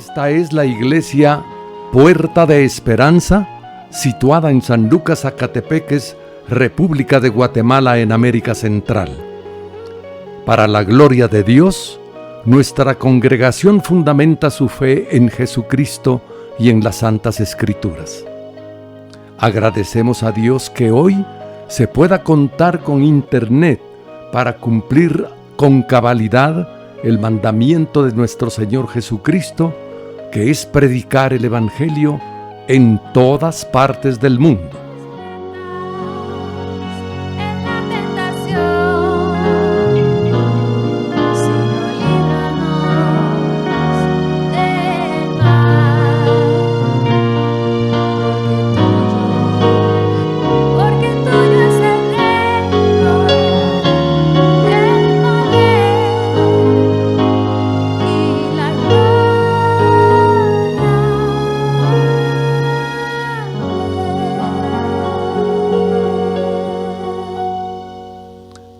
Esta es la iglesia Puerta de Esperanza, situada en San Lucas, Zacatepeques, República de Guatemala, en América Central. Para la gloria de Dios, nuestra congregación fundamenta su fe en Jesucristo y en las Santas Escrituras. Agradecemos a Dios que hoy se pueda contar con Internet para cumplir con cabalidad el mandamiento de nuestro Señor Jesucristo, que es predicar el Evangelio en todas partes del mundo.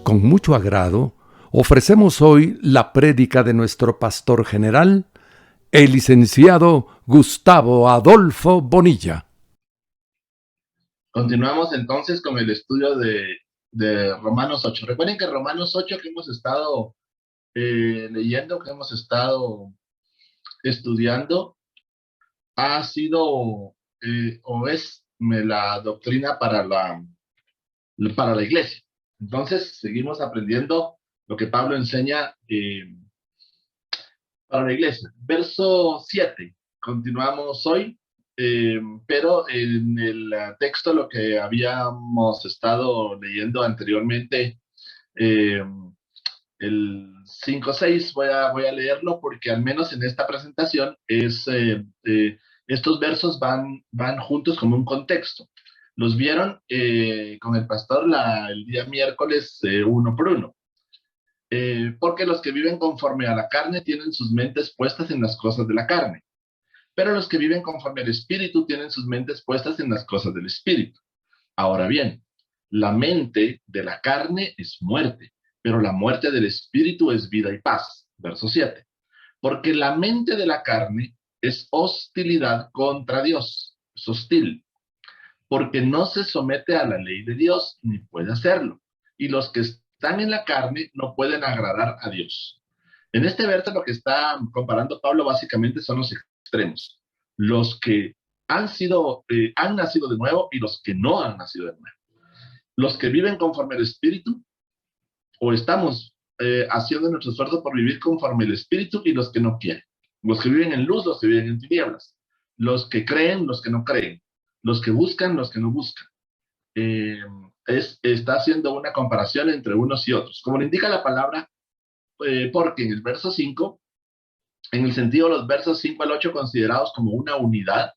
Con mucho agrado, ofrecemos hoy la prédica de nuestro pastor general, el licenciado Gustavo Adolfo Bonilla. Continuamos entonces con el estudio de Romanos 8. Recuerden que Romanos 8 que hemos estado leyendo, que hemos estado estudiando, ha sido o es la doctrina para la iglesia. Entonces, seguimos aprendiendo lo que Pablo enseña para la iglesia. Verso 7, continuamos hoy, pero en el texto, lo que habíamos estado leyendo anteriormente, el 5-6, voy a leerlo porque al menos en esta presentación estos versos van juntos como un contexto. Los vieron con el pastor el día miércoles, uno por uno. Porque los que viven conforme a la carne tienen sus mentes puestas en las cosas de la carne. Pero los que viven conforme al Espíritu tienen sus mentes puestas en las cosas del Espíritu. Ahora bien, la mente de la carne es muerte, pero la muerte del Espíritu es vida y paz. Verso 7. Porque la mente de la carne es hostilidad contra Dios, es hostil, porque no se somete a la ley de Dios, ni puede hacerlo. Y los que están en la carne no pueden agradar a Dios. En este verso lo que está comparando Pablo básicamente son los extremos. Los que han nacido de nuevo y los que no han nacido de nuevo. Los que viven conforme al Espíritu, o estamos haciendo nuestro esfuerzo por vivir conforme al Espíritu, y los que no quieren. Los que viven en luz, los que viven en tinieblas. Los que creen, los que no creen. Los que buscan, los que no buscan. Está haciendo una comparación entre unos y otros. Como le indica la palabra, porque en el verso 5, en el sentido de los versos 5 al 8 considerados como una unidad,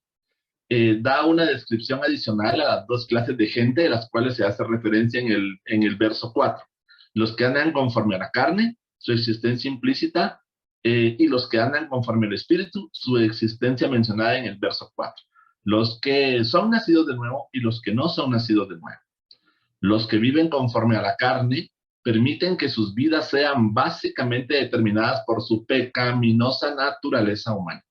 da una descripción adicional a las dos clases de gente de las cuales se hace referencia en el verso 4. Los que andan conforme a la carne, su existencia implícita, y los que andan conforme al Espíritu, su existencia mencionada en el verso 4. Los que son nacidos de nuevo y los que no son nacidos de nuevo. Los que viven conforme a la carne permiten que sus vidas sean básicamente determinadas por su pecaminosa naturaleza humana,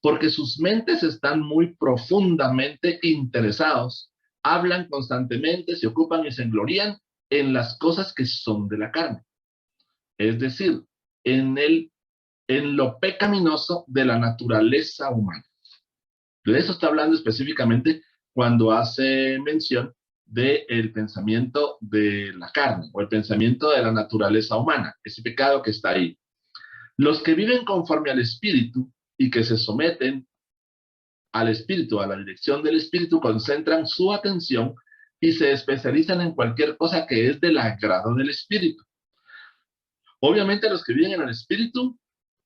porque sus mentes están muy profundamente interesados, hablan constantemente, se ocupan y se englorían en las cosas que son de la carne, es decir, en lo pecaminoso de la naturaleza humana. De eso está hablando específicamente cuando hace mención del pensamiento de la carne o el pensamiento de la naturaleza humana, ese pecado que está ahí. Los que viven conforme al Espíritu y que se someten al Espíritu, a la dirección del Espíritu, concentran su atención y se especializan en cualquier cosa que es del agrado del Espíritu. Obviamente los que viven en el Espíritu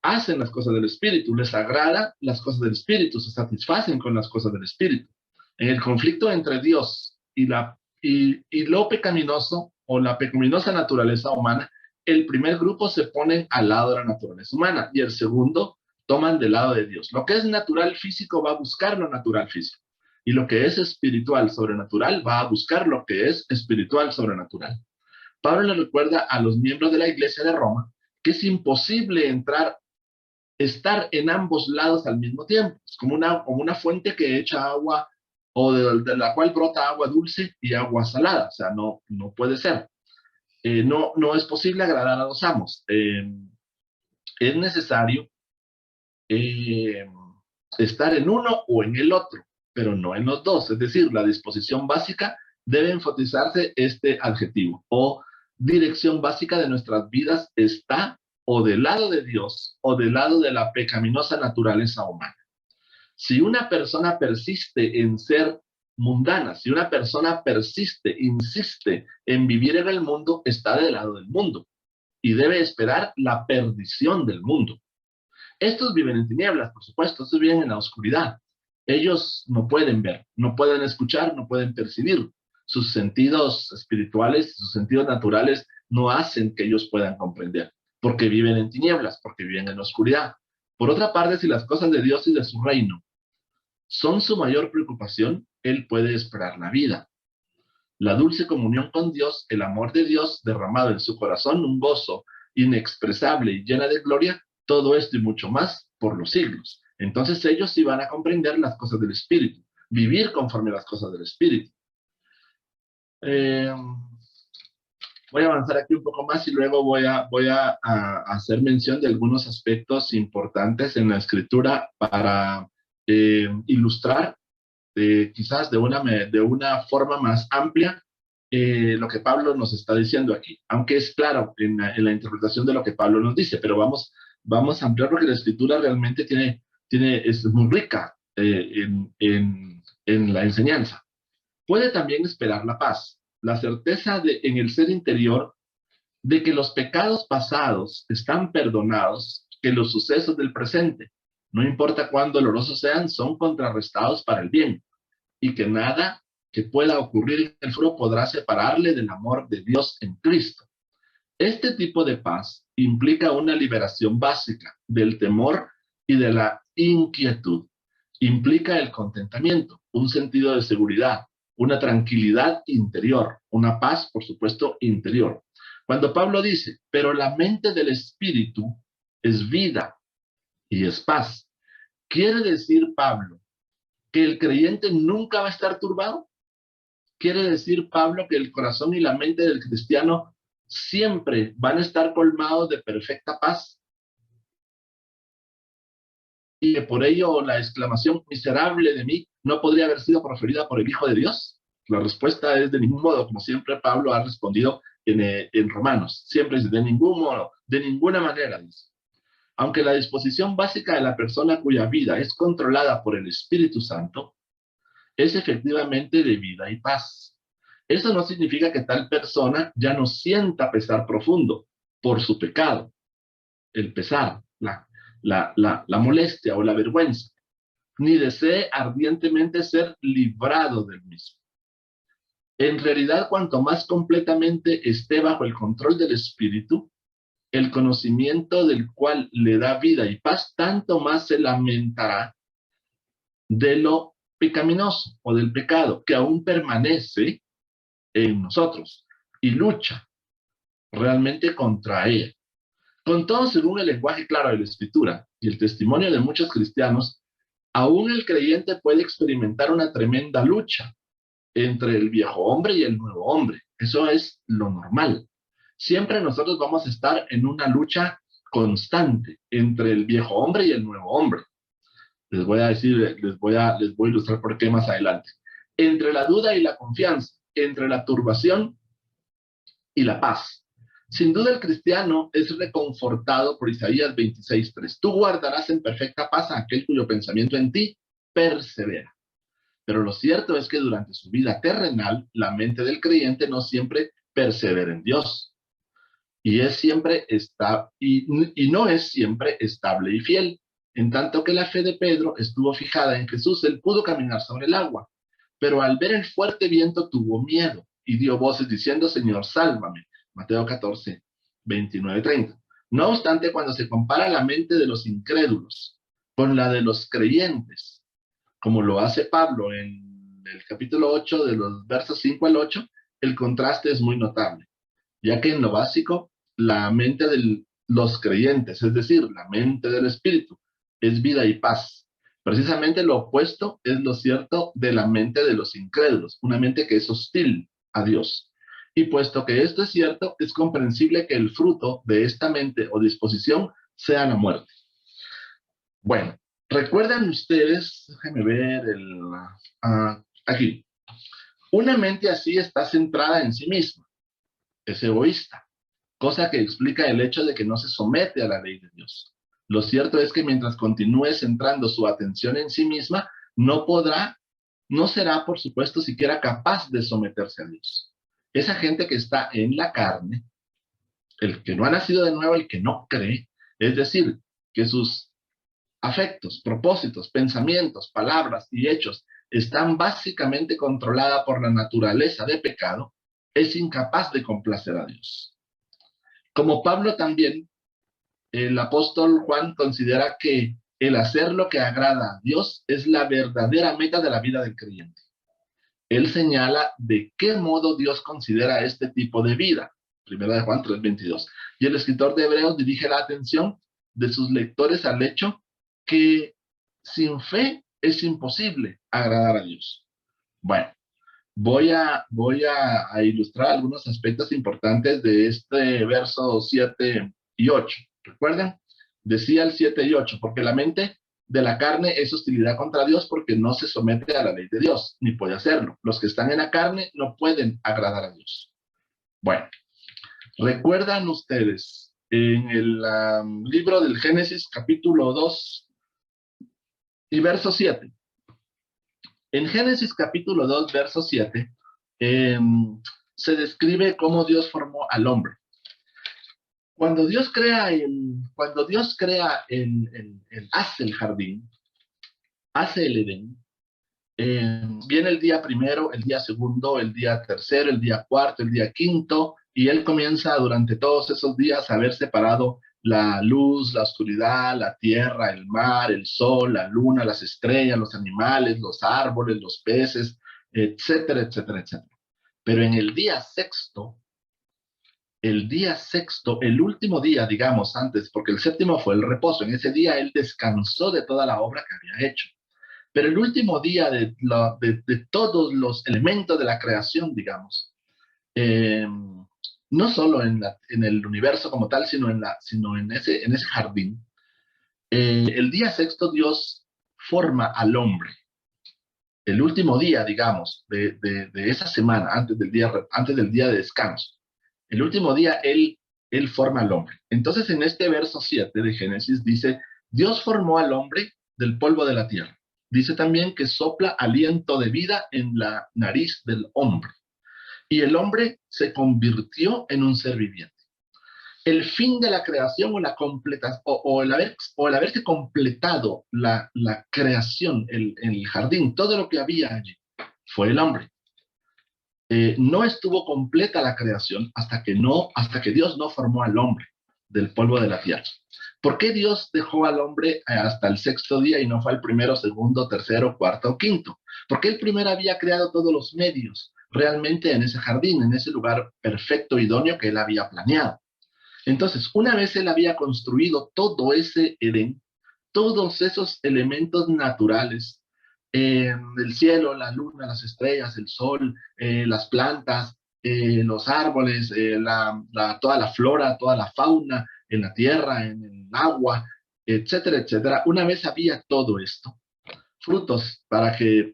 hacen las cosas del Espíritu, les agrada las cosas del Espíritu, se satisfacen con las cosas del Espíritu. En el conflicto entre Dios y lo pecaminoso o la pecaminosa naturaleza humana, el primer grupo se pone al lado de la naturaleza humana y el segundo toman del lado de Dios. Lo que es natural físico va a buscar lo natural físico, y lo que es espiritual sobrenatural va a buscar lo que es espiritual sobrenatural. Pablo le recuerda a los miembros de la iglesia de Roma que es imposible entrar estar en ambos lados al mismo tiempo. Es como una fuente que echa agua o de la cual brota agua dulce y agua salada. O sea, no puede ser. No es posible agradar a los amos. Es necesario eh, estar en uno o en el otro, pero no en los dos. Es decir, la disposición básica debe enfatizarse este adjetivo, o dirección básica de nuestras vidas está o del lado de Dios o del lado de la pecaminosa naturaleza humana. Si una persona persiste en ser mundana, si una persona persiste, insiste en vivir en el mundo, está del lado del mundo y debe esperar la perdición del mundo. Estos viven en tinieblas, por supuesto, estos viven en la oscuridad. Ellos no pueden ver, no pueden escuchar, no pueden percibir. Sus sentidos espirituales, sus sentidos naturales no hacen que ellos puedan comprender, porque viven en tinieblas, porque viven en la oscuridad. Por otra parte, si las cosas de Dios y de su reino son su mayor preocupación, él puede esperar la vida. La dulce comunión con Dios, el amor de Dios derramado en su corazón, un gozo inexpresable y llena de gloria, todo esto y mucho más por los siglos. Entonces ellos sí van a comprender las cosas del Espíritu, vivir conforme a las cosas del Espíritu. Voy a avanzar aquí un poco más y luego voy a hacer mención de algunos aspectos importantes en la Escritura para ilustrar quizás de una forma más amplia lo que Pablo nos está diciendo aquí, aunque es claro en la interpretación de lo que Pablo nos dice, pero vamos a ampliar porque la Escritura realmente es muy rica en la enseñanza. Puede también esperar la paz, la certeza en el ser interior de que los pecados pasados están perdonados, que los sucesos del presente, no importa cuán dolorosos sean, son contrarrestados para el bien, y que nada que pueda ocurrir en el futuro podrá separarle del amor de Dios en Cristo. Este tipo de paz implica una liberación básica del temor y de la inquietud. Implica el contentamiento, un sentido de seguridad, una tranquilidad interior, una paz, por supuesto, interior. Cuando Pablo dice, pero la mente del espíritu es vida y es paz, quiere decir Pablo que el creyente nunca va a estar turbado. Quiere decir Pablo que el corazón y la mente del cristiano siempre van a estar colmados de perfecta paz. Y que por ello la exclamación miserable de mí no podría haber sido proferida por el Hijo de Dios. La respuesta es de ningún modo, como siempre Pablo ha respondido en Romanos. Siempre dice, de ningún modo, de ninguna manera, dice. Aunque la disposición básica de la persona cuya vida es controlada por el Espíritu Santo, es efectivamente de vida y paz. Eso no significa que tal persona ya no sienta pesar profundo por su pecado, el pesar, la molestia o la vergüenza, ni desee ardientemente ser librado del mismo. En realidad, cuanto más completamente esté bajo el control del Espíritu, el conocimiento del cual le da vida y paz, tanto más se lamentará de lo pecaminoso o del pecado que aún permanece en nosotros y lucha realmente contra él. Con todo, según el lenguaje claro de la Escritura y el testimonio de muchos cristianos, aún el creyente puede experimentar una tremenda lucha entre el viejo hombre y el nuevo hombre. Eso es lo normal. Siempre nosotros vamos a estar en una lucha constante entre el viejo hombre y el nuevo hombre. Les voy a decir, les voy a ilustrar por qué más adelante. Entre la duda y la confianza, entre la turbación y la paz. Sin duda el cristiano es reconfortado por Isaías 26:3. Tú guardarás en perfecta paz a aquel cuyo pensamiento en ti persevera. Pero lo cierto es que durante su vida terrenal, la mente del creyente no siempre persevera en Dios. Y no es siempre estable y fiel. En tanto que la fe de Pedro estuvo fijada en Jesús, él pudo caminar sobre el agua. Pero al ver el fuerte viento tuvo miedo y dio voces diciendo, Señor, sálvame. Mateo 14, 29, 30. No obstante, cuando se compara la mente de los incrédulos con la de los creyentes, como lo hace Pablo en el capítulo 8, de los versos 5 al 8, el contraste es muy notable, ya que en lo básico, la mente los creyentes, es decir, la mente del Espíritu, es vida y paz. Precisamente lo opuesto es lo cierto de la mente de los incrédulos, una mente que es hostil a Dios. Y puesto que esto es cierto, es comprensible que el fruto de esta mente o disposición sea la muerte. Bueno, recuerdan ustedes, déjenme ver aquí, una mente así está centrada en sí misma, es egoísta, cosa que explica el hecho de que no se somete a la ley de Dios. Lo cierto es que mientras continúe centrando su atención en sí misma, no será, por supuesto, siquiera capaz de someterse a Dios. Esa gente que está en la carne, el que no ha nacido de nuevo, el que no cree, es decir, que sus afectos, propósitos, pensamientos, palabras y hechos están básicamente controladas por la naturaleza de pecado, es incapaz de complacer a Dios. Como Pablo también, el apóstol Juan considera que el hacer lo que agrada a Dios es la verdadera meta de la vida del creyente. Él señala de qué modo Dios considera este tipo de vida. Primera de Juan 3:22. Y el escritor de Hebreos dirige la atención de sus lectores al hecho que sin fe es imposible agradar a Dios. Bueno, voy a ilustrar algunos aspectos importantes de este verso 7 y 8. ¿Recuerdan? Decía el 7 y 8, porque la mente de la carne es hostilidad contra Dios porque no se somete a la ley de Dios, ni puede hacerlo. Los que están en la carne no pueden agradar a Dios. Bueno, ¿recuerdan ustedes en el libro del Génesis capítulo 2 y verso 7? En Génesis capítulo 2, verso 7, se describe cómo Dios formó al hombre. Cuando Dios hace el jardín, hace el Edén, viene el día primero, el día segundo, el día tercero, el día cuarto, el día quinto, y él comienza durante todos esos días a haber separado la luz, la oscuridad, la tierra, el mar, el sol, la luna, las estrellas, los animales, los árboles, los peces, etcétera, etcétera, etcétera. Pero en el día sexto, el último día, digamos, antes, porque el séptimo fue el reposo, en ese día él descansó de toda la obra que había hecho. Pero el último día de todos los elementos de la creación, digamos, no solo en el universo como tal, sino en ese jardín, el día sexto Dios forma al hombre. El último día, digamos, de esa semana, antes del día de descanso. El último día él forma al hombre. Entonces en este verso 7 de Génesis dice, Dios formó al hombre del polvo de la tierra. Dice también que sopla aliento de vida en la nariz del hombre. Y el hombre se convirtió en un ser viviente. El fin de la creación o el haberse completado la creación, el jardín, todo lo que había allí, fue el hombre. No estuvo completa la creación hasta que Dios no formó al hombre del polvo de la tierra. ¿Por qué Dios dejó al hombre hasta el sexto día y no fue al primero, segundo, tercero, cuarto o quinto? Porque él primero había creado todos los medios realmente en ese jardín, en ese lugar perfecto, idóneo que él había planeado. Entonces, una vez él había construido todo ese Edén, todos esos elementos naturales, el cielo, la luna, las estrellas, el sol, las plantas, los árboles, toda la flora, toda la fauna, en la tierra, en el agua, etcétera, etcétera. Una vez había todo esto, frutos para que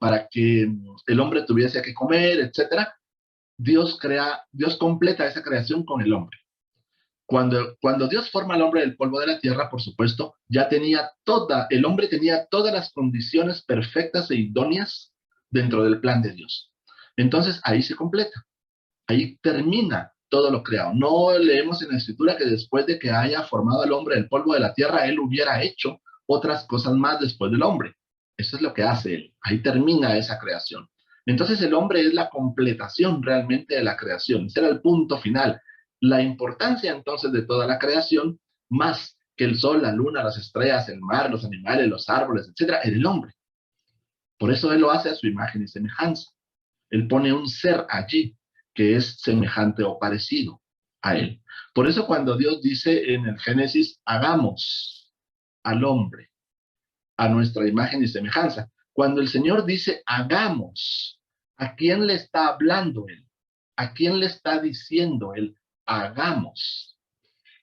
el hombre tuviese que comer, etcétera, Dios completa esa creación con el hombre. Cuando Dios forma al hombre del polvo de la tierra, por supuesto, el hombre tenía todas las condiciones perfectas e idóneas dentro del plan de Dios. Entonces ahí se completa, ahí termina todo lo creado. No leemos en la escritura que después de que haya formado al hombre del polvo de la tierra, él hubiera hecho otras cosas más después del hombre. Eso es lo que hace él, ahí termina esa creación. Entonces el hombre es la completación realmente de la creación, ese era el punto final. La importancia entonces de toda la creación, más que el sol, la luna, las estrellas, el mar, los animales, los árboles, etcétera, era el hombre. Por eso él lo hace a su imagen y semejanza. Él pone un ser allí que es semejante o parecido. a él. Por eso cuando Dios dice en el Génesis, hagamos al hombre a nuestra imagen y semejanza. Cuando el Señor dice hagamos, ¿a quién le está hablando él? ¿A quién le está diciendo él hagamos?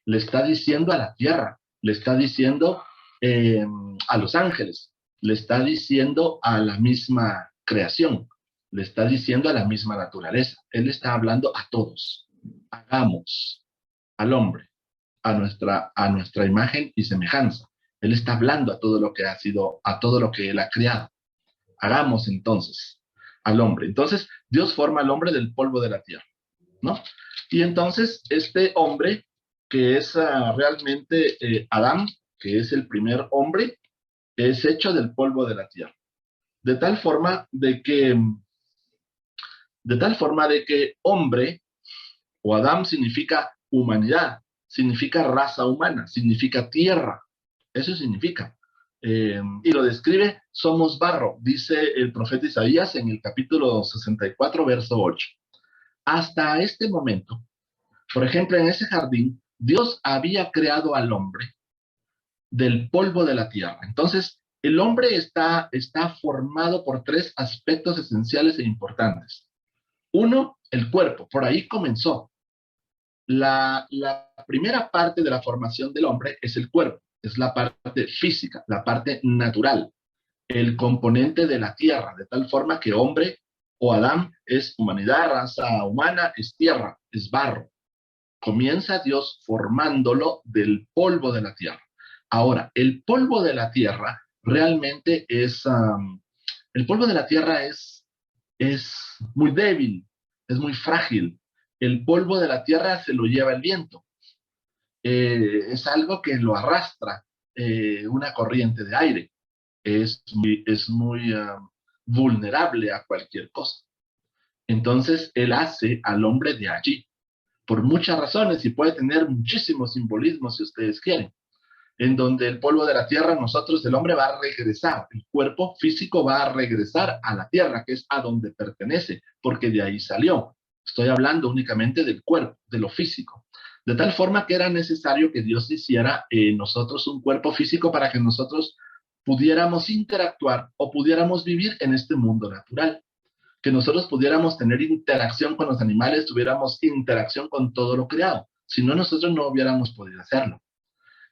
Le está diciendo a la tierra, le está diciendo a los ángeles, le está diciendo a la misma creación, le está diciendo a la misma naturaleza. Él está hablando a todos. Hagamos al hombre a nuestra imagen y semejanza. Él está hablando a todo lo que ha sido, a todo lo que él ha creado. Hagamos entonces al hombre. Entonces, Dios forma al hombre del polvo de la tierra, ¿no? Y entonces, este hombre, que es realmente Adán, que es el primer hombre, es hecho del polvo de la tierra. De tal forma de que hombre o Adán significa humanidad, significa raza humana, significa tierra. Eso significa. Y lo describe, somos barro, dice el profeta Isaías en el capítulo 64, verso 8. Hasta este momento, por ejemplo, en ese jardín, Dios había creado al hombre del polvo de la tierra. Entonces, el hombre está formado por tres aspectos esenciales e importantes. Uno, el cuerpo, por ahí comenzó. La primera parte de la formación del hombre es el cuerpo, es la parte física, la parte natural, el componente de la tierra, de tal forma que hombre o Adán es humanidad, raza humana, es tierra, es barro. Comienza Dios formándolo del polvo de la tierra. Ahora, el polvo de la tierra realmente el polvo de la tierra es muy débil, es muy frágil. El polvo de la tierra se lo lleva el viento. Es algo que lo arrastra una corriente de aire. Es muy vulnerable a cualquier cosa. Entonces, él hace al hombre de allí, por muchas razones, y puede tener muchísimos simbolismos si ustedes quieren, en donde el polvo de la tierra, nosotros, el hombre va a regresar, el cuerpo físico va a regresar a la tierra, que es a donde pertenece, porque de ahí salió. Estoy hablando únicamente del cuerpo, de lo físico. De tal forma que era necesario que Dios hiciera nosotros un cuerpo físico para que nosotros pudiéramos interactuar o pudiéramos vivir en este mundo natural. Que nosotros pudiéramos tener interacción con los animales, tuviéramos interacción con todo lo creado. Si no, nosotros no hubiéramos podido hacerlo.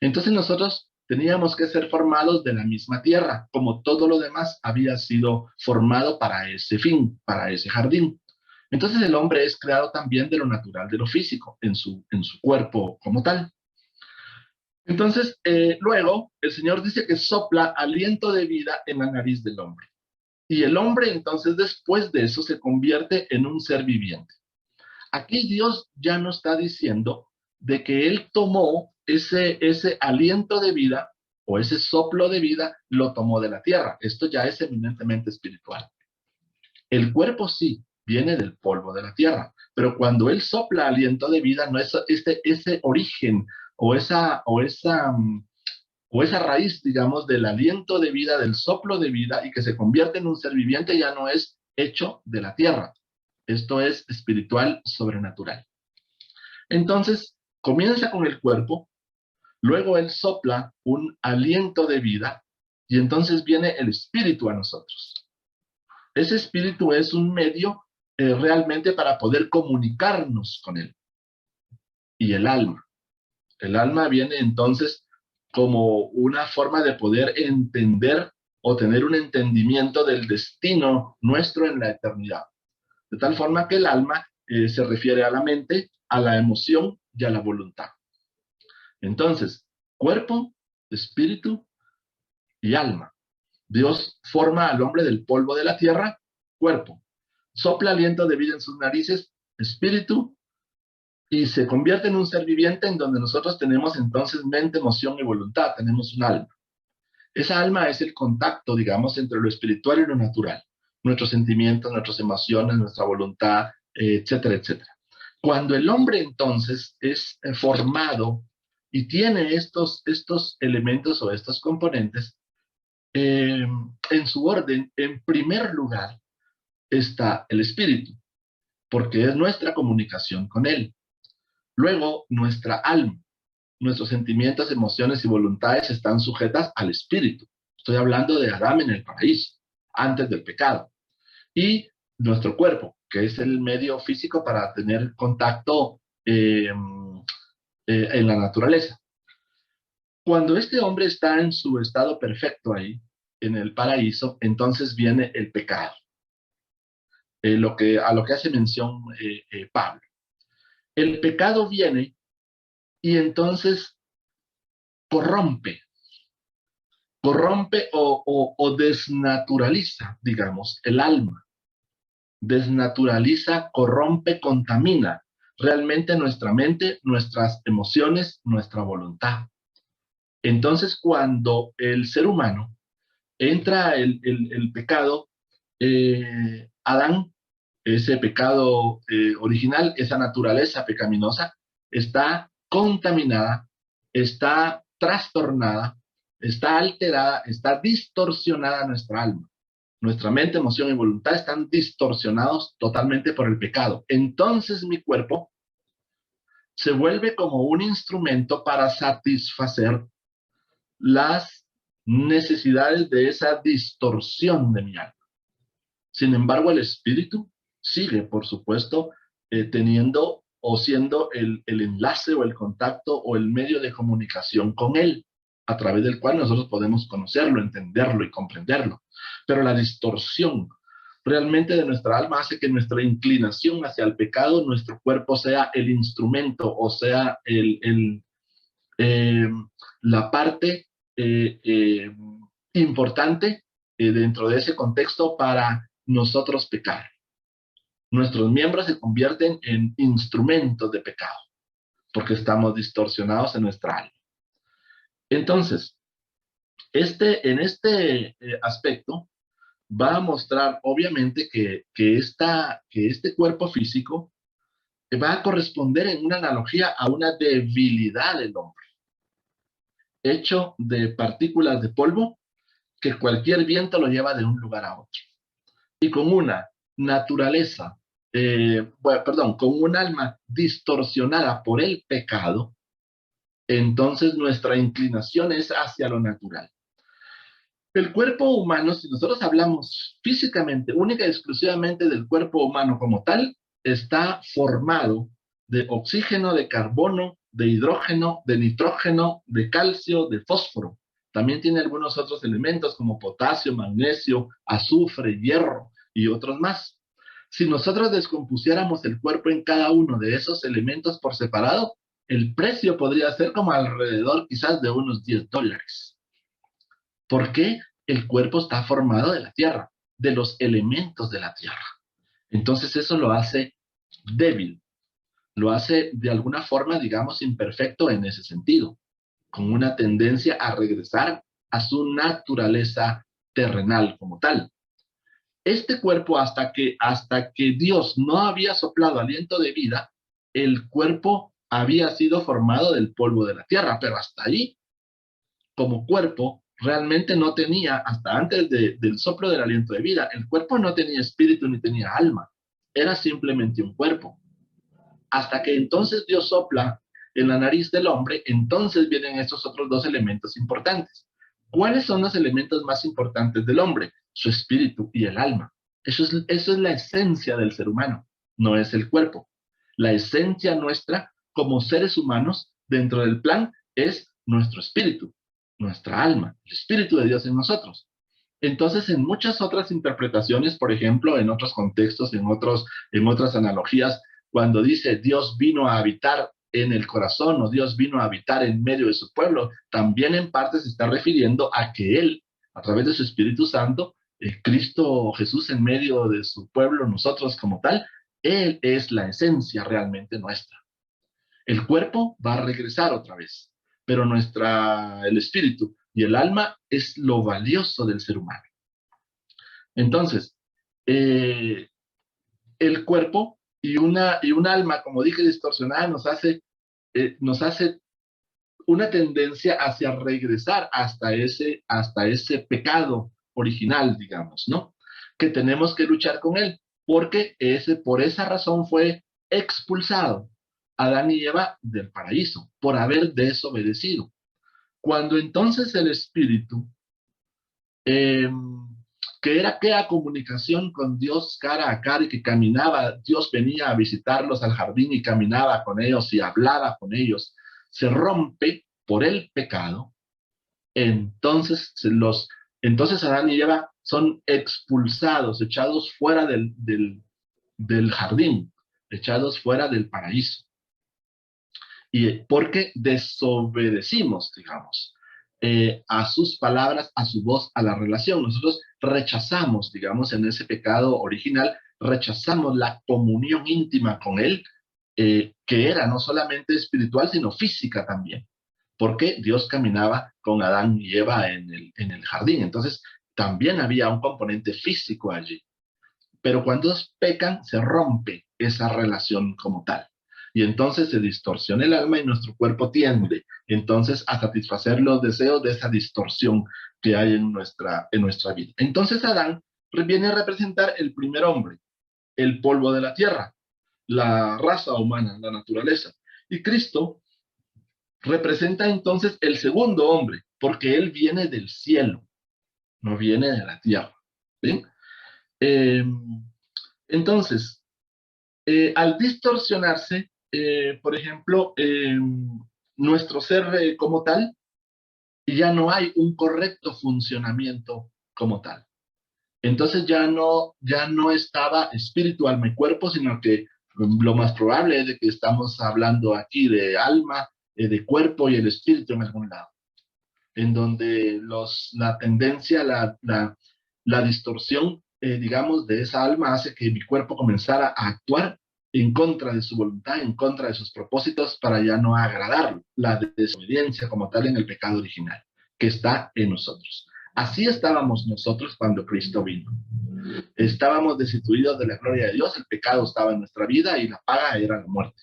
Entonces nosotros teníamos que ser formados de la misma tierra, como todo lo demás había sido formado para ese fin, para ese jardín. Entonces el hombre es creado también de lo natural, de lo físico, en su cuerpo como tal. Entonces, luego, el Señor dice que sopla aliento de vida en la nariz del hombre. Y el hombre, entonces, después de eso, se convierte en un ser viviente. Aquí Dios ya no está diciendo de que Él tomó ese aliento de vida o ese soplo de vida, lo tomó de la tierra. Esto ya es eminentemente espiritual. El cuerpo sí viene del polvo de la tierra, pero cuando Él sopla aliento de vida, no es ese origen o esa raíz, digamos, del aliento de vida, del soplo de vida y que se convierte en un ser viviente, ya no es hecho de la tierra. Esto es espiritual, sobrenatural. Entonces, comienza con el cuerpo, luego Él sopla un aliento de vida y entonces viene el espíritu a nosotros. Ese espíritu es un medio realmente para poder comunicarnos con Él. Y el alma. El alma viene entonces como una forma de poder entender o tener un entendimiento del destino nuestro en la eternidad. De tal forma que el alma se refiere a la mente, a la emoción y a la voluntad. Entonces, cuerpo, espíritu y alma. Dios forma al hombre del polvo de la tierra, cuerpo. Sopla aliento de vida en sus narices, espíritu, y se convierte en un ser viviente en donde nosotros tenemos entonces mente, emoción y voluntad, tenemos un alma. Esa alma es el contacto, digamos, entre lo espiritual y lo natural. Nuestros sentimientos, nuestras emociones, nuestra voluntad, etcétera, etcétera. Cuando el hombre entonces es formado y tiene estos elementos o estos componentes, en su orden, en primer lugar, está el espíritu, porque es nuestra comunicación con él. Luego, nuestra alma, nuestros sentimientos, emociones y voluntades están sujetas al espíritu. Estoy hablando de Adán en el paraíso, antes del pecado. Y nuestro cuerpo, que es el medio físico para tener contacto en la naturaleza. Cuando este hombre está en su estado perfecto ahí, en el paraíso, entonces viene el pecado. A lo que hace mención Pablo. El pecado viene y entonces corrompe o desnaturaliza, digamos, el alma. Desnaturaliza, corrompe, contamina realmente nuestra mente, nuestras emociones, nuestra voluntad. Entonces, cuando el ser humano entra el pecado, Adán, ese pecado original, esa naturaleza pecaminosa, está contaminada, está trastornada, está alterada, está distorsionada nuestra alma. Nuestra mente, emoción y voluntad están distorsionados totalmente por el pecado. Entonces mi cuerpo se vuelve como un instrumento para satisfacer las necesidades de esa distorsión de mi alma. Sin embargo, el espíritu sigue, por supuesto, teniendo o siendo el enlace o el contacto o el medio de comunicación con él, a través del cual nosotros podemos conocerlo, entenderlo y comprenderlo. Pero la distorsión realmente de nuestra alma hace que nuestra inclinación hacia el pecado, nuestro cuerpo sea el instrumento o sea la parte importante dentro de ese contexto para nosotros pecar. Nuestros miembros se convierten en instrumentos de pecado porque estamos distorsionados en nuestra alma. Entonces, en este aspecto va a mostrar obviamente que este cuerpo físico va a corresponder en una analogía a una debilidad del hombre, hecho de partículas de polvo que cualquier viento lo lleva de un lugar a otro. Y con una naturaleza, con un alma distorsionada por el pecado, entonces nuestra inclinación es hacia lo natural. El cuerpo humano, si nosotros hablamos físicamente, única y exclusivamente del cuerpo humano como tal, está formado de oxígeno, de carbono, de hidrógeno, de nitrógeno, de calcio, de fósforo. También tiene algunos otros elementos como potasio, magnesio, azufre, hierro y otros más. Si nosotros descompusiéramos el cuerpo en cada uno de esos elementos por separado, el precio podría ser como alrededor quizás de unos $10. ¿Por qué? El cuerpo está formado de la tierra, de los elementos de la tierra. Entonces eso lo hace débil, lo hace de alguna forma, digamos, imperfecto en ese sentido, con una tendencia a regresar a su naturaleza terrenal como tal. Este cuerpo, hasta que Dios no había soplado aliento de vida, el cuerpo había sido formado del polvo de la tierra, pero hasta ahí, como cuerpo, realmente no tenía, hasta antes del soplo del aliento de vida, el cuerpo no tenía espíritu ni tenía alma, era simplemente un cuerpo. Hasta que entonces Dios sopla en la nariz del hombre, entonces vienen estos otros dos elementos importantes. ¿Cuáles son los elementos más importantes del hombre? Su espíritu y el alma. Eso es la esencia del ser humano, no es el cuerpo. La esencia nuestra como seres humanos dentro del plan es nuestro espíritu, nuestra alma, el espíritu de Dios en nosotros. Entonces, en muchas otras interpretaciones, por ejemplo, en otros contextos, en otras analogías, cuando dice Dios vino a habitar en el corazón o Dios vino a habitar en medio de su pueblo, también en parte se está refiriendo a que Él, a través de su Espíritu Santo, Cristo Jesús en medio de su pueblo, nosotros como tal, Él es la esencia realmente nuestra. El cuerpo va a regresar otra vez, pero el espíritu y el alma es lo valioso del ser humano. Entonces, el cuerpo y un alma, como dije, distorsionada, nos hace una tendencia hacia regresar hasta ese pecado original, digamos, ¿no? Que tenemos que luchar con él, porque por esa razón fue expulsado. Adán y Eva del paraíso por haber desobedecido. Cuando entonces el Espíritu, eh, que era aquella comunicación con Dios cara a cara y que caminaba, Dios venía a visitarlos al jardín y caminaba con ellos y hablaba con ellos, se rompe por el pecado. Entonces Adán y Eva son expulsados, echados fuera del jardín, echados fuera del paraíso. Y porque desobedecimos, digamos, a sus palabras, a su voz, a la relación. Nosotros rechazamos, digamos, en ese pecado original, rechazamos la comunión íntima con Él, que era no solamente espiritual, sino física también, porque Dios caminaba con Adán y Eva en el jardín. Entonces, también había un componente físico allí. Pero cuando pecan, se rompe esa relación como tal. Y entonces se distorsiona el alma y nuestro cuerpo tiende entonces a satisfacer los deseos de esa distorsión que hay en nuestra vida. Entonces Adán viene a representar el primer hombre, el polvo de la tierra, la raza humana, la naturaleza. Y Cristo representa entonces el segundo hombre, porque él viene del cielo, no viene de la tierra. ¿Sí? Eh, entonces, al distorsionarse, por ejemplo, nuestro ser como tal, ya no hay un correcto funcionamiento como tal. Entonces ya no estaba espíritu, alma y cuerpo, sino que lo más probable es de que estamos hablando aquí de alma, de cuerpo y el espíritu en algún lado, en donde la tendencia, la distorsión, digamos, de esa alma hace que mi cuerpo comenzara a actuar en contra de su voluntad, en contra de sus propósitos, para ya no agradarlo. La desobediencia como tal en el pecado original, que está en nosotros. Así estábamos nosotros cuando Cristo vino. Estábamos destituidos de la gloria de Dios, el pecado estaba en nuestra vida y la paga era la muerte.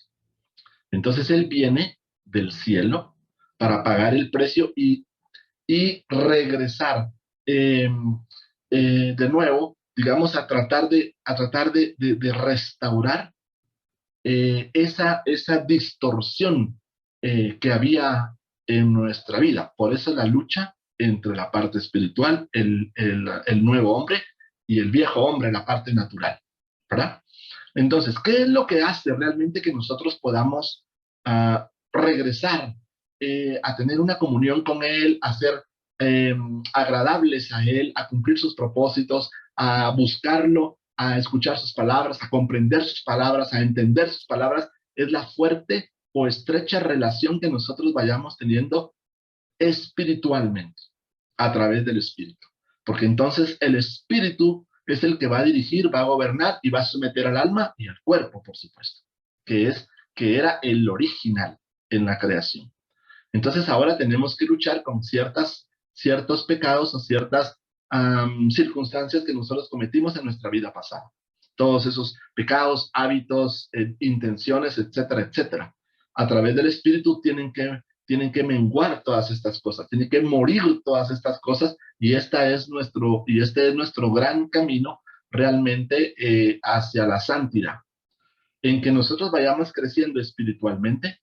Entonces Él viene del cielo para pagar el precio y regresar eh, de nuevo, digamos, a tratar de restaurar esa distorsión que había en nuestra vida. Por eso la lucha entre la parte espiritual, el nuevo hombre, y el viejo hombre, la parte natural, ¿verdad? Entonces, ¿qué es lo que hace realmente que nosotros podamos regresar a tener una comunión con Él, a ser agradables a Él, a cumplir sus propósitos, a buscarlo, a escuchar sus palabras, a comprender sus palabras, a entender sus palabras? Es la fuerte o estrecha relación que nosotros vayamos teniendo espiritualmente, a través del Espíritu. Porque entonces el Espíritu es el que va a dirigir, va a gobernar y va a someter al alma y al cuerpo, por supuesto, que era el original en la creación. Entonces ahora tenemos que luchar con ciertos pecados o ciertas circunstancias que nosotros cometimos en nuestra vida pasada. Todos esos pecados, hábitos, intenciones, etcétera, etcétera. A través del Espíritu tienen que menguar todas estas cosas, tienen que morir todas estas cosas, y este es nuestro gran camino realmente hacia la santidad, en que nosotros vayamos creciendo espiritualmente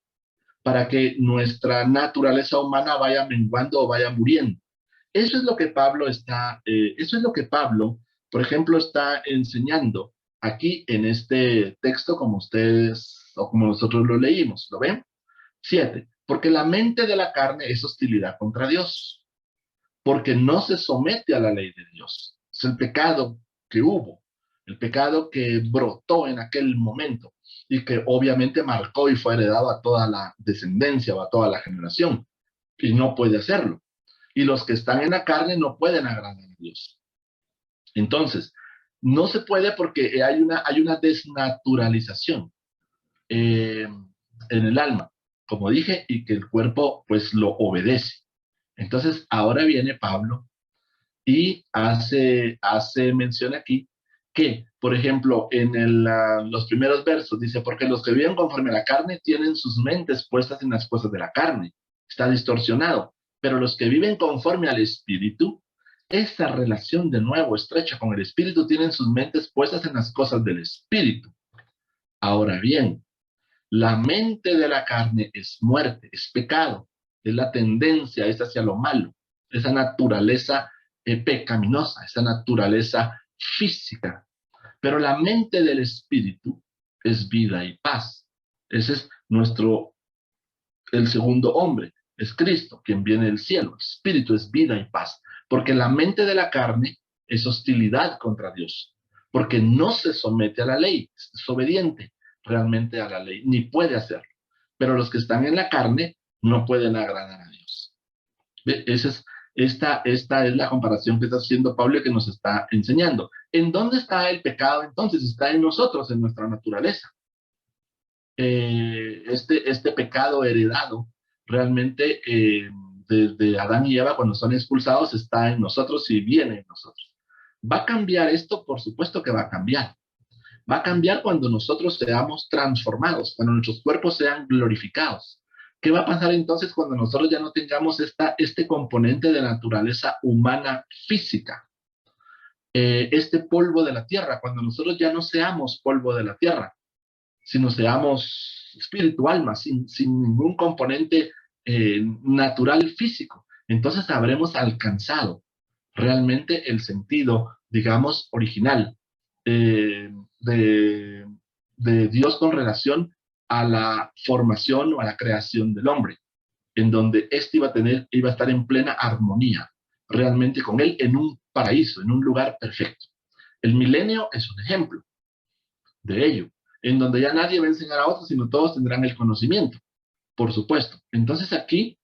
para que nuestra naturaleza humana vaya menguando o vaya muriendo. Eso es lo que Pablo, por ejemplo, está enseñando aquí en este texto, como ustedes o como nosotros lo leímos. ¿Lo ven? 7. Porque la mente de la carne es hostilidad contra Dios, porque no se somete a la ley de Dios. Es el pecado que hubo, el pecado que brotó en aquel momento y que obviamente marcó y fue heredado a toda la descendencia o a toda la generación, y no puede hacerlo. Y los que están en la carne no pueden agradar a Dios. Entonces, no se puede porque hay una desnaturalización en el alma, como dije, y que el cuerpo pues lo obedece. Entonces, ahora viene Pablo y hace mención aquí que, por ejemplo, los primeros versos dice, porque los que viven conforme a la carne tienen sus mentes puestas en las cosas de la carne. Está distorsionado. Pero los que viven conforme al Espíritu, esa relación de nuevo estrecha con el Espíritu, tienen sus mentes puestas en las cosas del Espíritu. Ahora bien, La mente de la carne es muerte, es pecado, es la tendencia, es hacia lo malo, esa naturaleza pecaminosa, esa naturaleza física. Pero la mente del espíritu es vida y paz. Ese es el segundo hombre, es Cristo, quien viene del cielo. El espíritu es vida y paz, porque la mente de la carne es hostilidad contra Dios, porque no se somete a la ley, es desobediente realmente a la ley, ni puede hacerlo. Pero los que están en la carne no pueden agradar a Dios. Esta es la comparación que está haciendo Pablo y que nos está enseñando. ¿En dónde está el pecado entonces? Está en nosotros, en nuestra naturaleza. Este pecado heredado realmente desde Adán y Eva cuando son expulsados está en nosotros y viene en nosotros. ¿Va a cambiar esto? Por supuesto que va a cambiar. Va a cambiar cuando nosotros seamos transformados, cuando nuestros cuerpos sean glorificados. ¿Qué va a pasar entonces cuando nosotros ya no tengamos este componente de naturaleza humana física? Este polvo de la tierra, cuando nosotros ya no seamos polvo de la tierra, sino seamos espíritu, alma, sin ningún componente natural físico. Entonces habremos alcanzado realmente el sentido, digamos, original eh, de, de Dios con relación a la formación o a la creación del hombre, en donde éste iba a estar en plena armonía, realmente con él en un paraíso, en un lugar perfecto. El milenio es un ejemplo de ello, en donde ya nadie va a enseñar a otros, sino todos tendrán el conocimiento, por supuesto. Entonces aquí,